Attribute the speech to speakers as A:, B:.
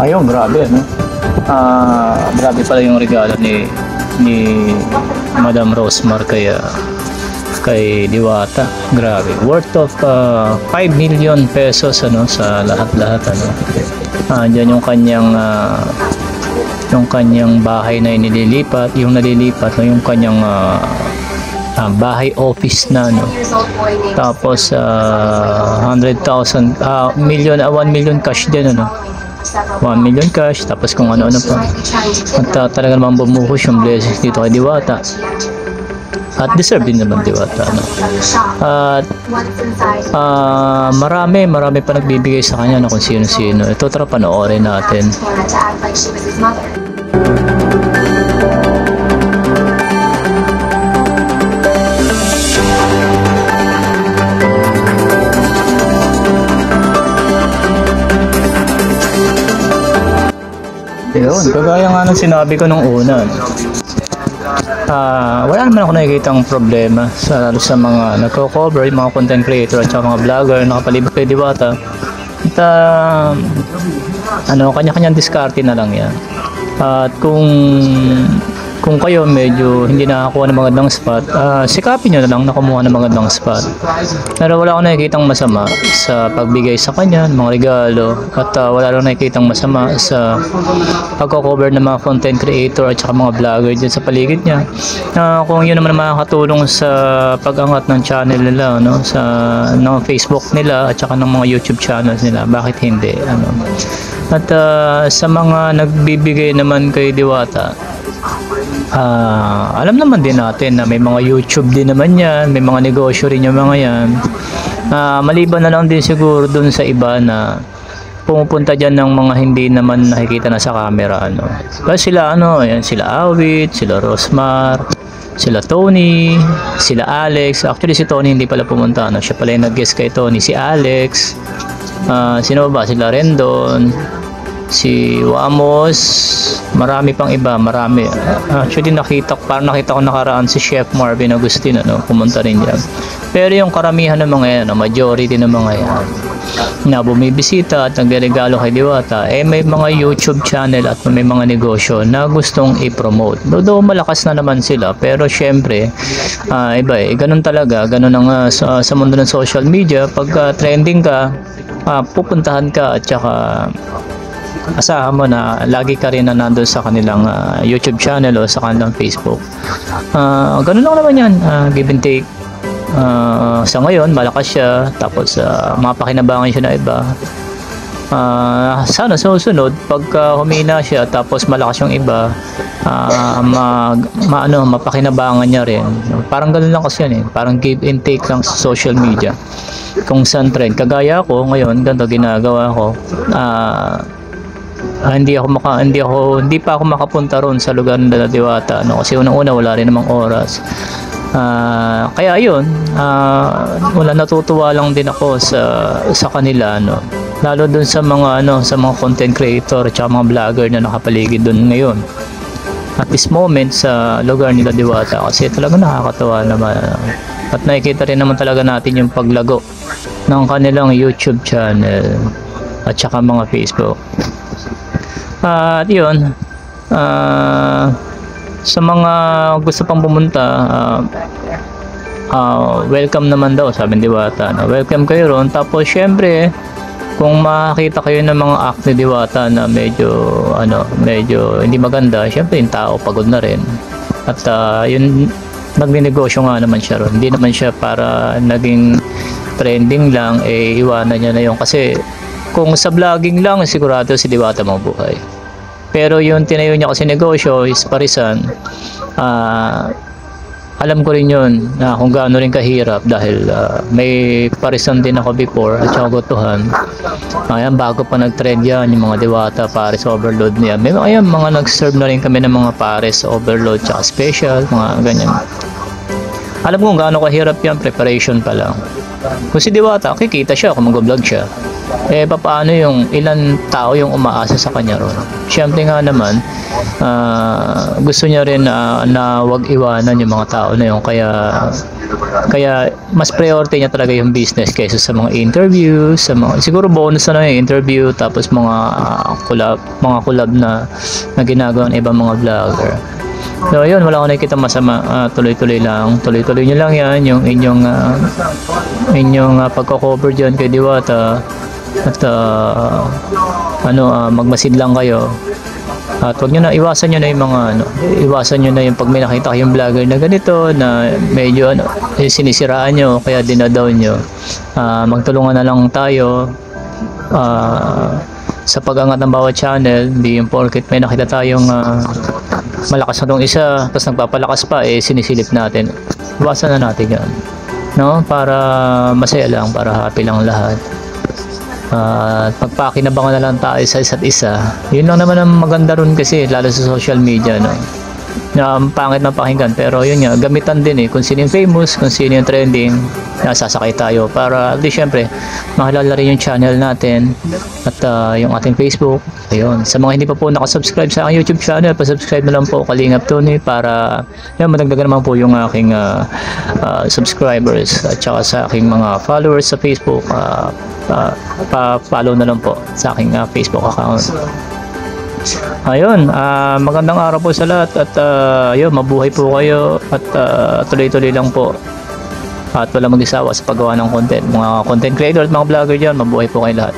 A: Ayun, grabe, no? Grabe pala yung regalo ni Madam Rosmar kay Diwata. Grabe. Worth of 5 million pesos ano sa lahat-lahat ano. Diyan yung kanyang bahay na nililipat, yung nalilipat no, yung kanyang bahay office na no. Tapos 100,000 1 million cash din ano. 1 million cash, tapos kung ano-ano pa. At talaga naman bumuhos yung blessings dito kay Diwata. At deserve din naman Diwata no? At marami pa nagbibigay sa kanya no, kung sino-sino. Ito tara panoorin natin. Yun, kagaya nga ng sinabi ko nung una. Wala naman ako nakikitang problema sa mga nagko-cover, yung mga content creator at saka mga vlogger nakapalibot kay Diwata. At kanya-kanyang diskarte na lang yan. At kung kayo medyo hindi nakakuha ng magandang spot, sikapin nyo na lang na kumuha ng magandang spot. Pero wala akong nakikitang masama sa pagbigay sa kanya ng mga regalo, at wala lang nakikitang masama sa pagko-cover ng mga content creator at saka mga vlogger dyan sa paligid niya. Kung yun naman makakatulong sa pag-angat ng channel nila, no? Ng Facebook nila at saka ng mga YouTube channels nila, bakit hindi? At sa mga nagbibigay naman kay Diwata, alam naman din natin na may mga YouTube din naman yan, may mga negosyo rin yung mga yan. Maliban na lang din siguro dun sa iba na pumupunta dyan ng mga hindi naman nakikita na sa camera ano. Kasi sila yan, sila Awit, sila Rosmar, sila Tony, sila Alex. Actually si Tony hindi pala pumunta ano, siya pala yung nag-guest kay Tony. Si Alex, sino ba? Sila Rendon, si Wamos, marami pang iba, marami. Actually parang nakita ko nakaraan si Chef Marvin Agustin pumunta rin dyan. Pero yung karamihan ng mga yan, majority ng mga yan na bumibisita at nagregalo kay Diwata, may mga YouTube channel at may mga negosyo na gustong i-promote. Though malakas na naman sila, pero syempre iba ganun talaga, ganun ang sa mundo ng social media. Pag trending ka, pupuntahan ka at saka asahan mo na lagi ka rin na nandun sa kanilang YouTube channel o sa kanilang Facebook. Ganun lang naman yan, give and take. Sa ngayon malakas siya, tapos mapakinabangan siya na iba. Sana susunod pagka humina siya tapos malakas yung iba, mapakinabangan niya rin. Parang ganun lang kasi yan parang give and take lang sa social media. Kung saan trend, kagaya ko ngayon, ganito ginagawa ko. Hindi pa ako makapunta ron sa lugar ng Diwata kasi unang-una wala rin namang oras. Kaya yun, natutuwa lang din ako sa kanila lalo dun sa mga sa mga content creator at mga vlogger na nakapaligid dun ngayon at this moment sa lugar nila Diwata, kasi talaga nakakatawa naman at nakikita rin naman talaga natin yung paglago ng kanilang YouTube channel at saka mga Facebook. At yun, sa mga gusto pang pumunta, welcome naman daw, sabi ni Diwata. Welcome kayo ron. Tapos syempre, kung makakita kayo ng mga act ni Diwata na medyo hindi maganda, syempre yung tao pagod na rin. At yun, nagninegosyo nga naman siya ron. Hindi naman siya para naging trending lang, iwanan niya na yun. Kasi kung sa vlogging lang, sigurado si Diwata mabuhay. Pero yung tinayo niya kasi negosyo is parisan. Alam ko rin yun na kung gaano rin kahirap dahil may parisan din ako before at saka gotuhan. Ayan, bago pa nag-trend yan, yung mga Diwata, Pares Overload niya. May mga nag-serve na rin kami ng mga Pares Overload tsaka special, mga ganyan. Alam ko kung gaano kahirap yan, preparation pa lang. Kung si Diwata, kikita siya kung mag-vlog siya. Paano yung ilan tao yung umaasa sa kanya ron? Siyempre nga naman, gusto niya rin na wag iwanan yung mga tao na yun. Kaya mas priority niya talaga yung business kaysa sa mga interview, sa mga siguro bonus na lang yung interview, tapos mga collab na ginagawa ng ibang mga vlogger. So ayun, wala akong nakikita masama. Tuloy-tuloy lang, tuloy-tuloy nyo lang yan yung inyong pagko-cover dyan kay Diwata, at magmasid lang kayo. At wag nyo na, iwasan nyo na yung iwasan nyo na yung pag may nakita kayong vlogger na ganito, na medyo sinisiraan nyo, kaya dinadown nyo. Magtulungan na lang tayo sa pag-angat ng bawat channel. Hindi yung porket may nakita tayong malakas na tong isa, tapos nagpapalakas pa, sinisilip natin. Iwasan na natin yan, no? Para masaya lang, para happy lang lahat. Pagpakinabangan na lang tayo sa isa't isa. Yun lang naman ang maganda ron, kasi lalo sa social media, no? Pangit na pakinggan, pero yun nga, gamitan din kung sino yung famous, kung sino yung trending, sasakay tayo para di syempre makilala rin yung channel natin at yung ating Facebook. Ayun, sa mga hindi pa po nakasubscribe sa aking YouTube channel, pa-subscribe na lang po, Kalingap Tony, para yan, madagdagan naman po yung aking subscribers, at saka sa aking mga followers sa Facebook. Pa-follow na lang po sa aking Facebook account. Ayun, magandang araw po sa lahat, at ayun, mabuhay po kayo, at tuloy-tuloy lang po, at wala mag-isawa sa paggawa ng content. Mga content creator at mga vlogger dyan, mabuhay po kayo lahat.